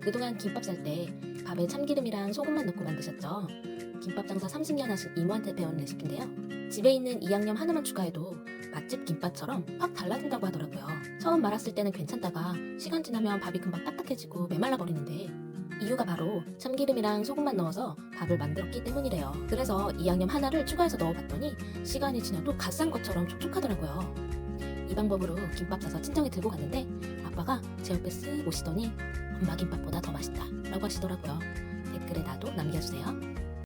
그동안 김밥 쌀 때 밥에 참기름이랑 소금만 넣고 만드셨죠? 김밥 장사 30년 하신 이모한테 배운 레시피인데요. 집에 있는 이 양념 하나만 추가해도 맛집 김밥처럼 확 달라진다고 하더라고요. 처음 말았을 때는 괜찮다가 시간 지나면 밥이 금방 딱딱해지고 메말라 버리는데 이유가 바로 참기름이랑 소금만 넣어서 밥을 만들었기 때문이래요. 그래서 이 양념 하나를 추가해서 넣어봤더니 시간이 지나도 갓 산 것처럼 촉촉하더라고요. 이 방법으로 김밥 싸서 친정에 들고 갔는데 아빠가 제 옆에 쓱 오시더니 엄마 김밥보다 더 맛있다 라고 하시더라고요. 댓글에 나도 남겨주세요.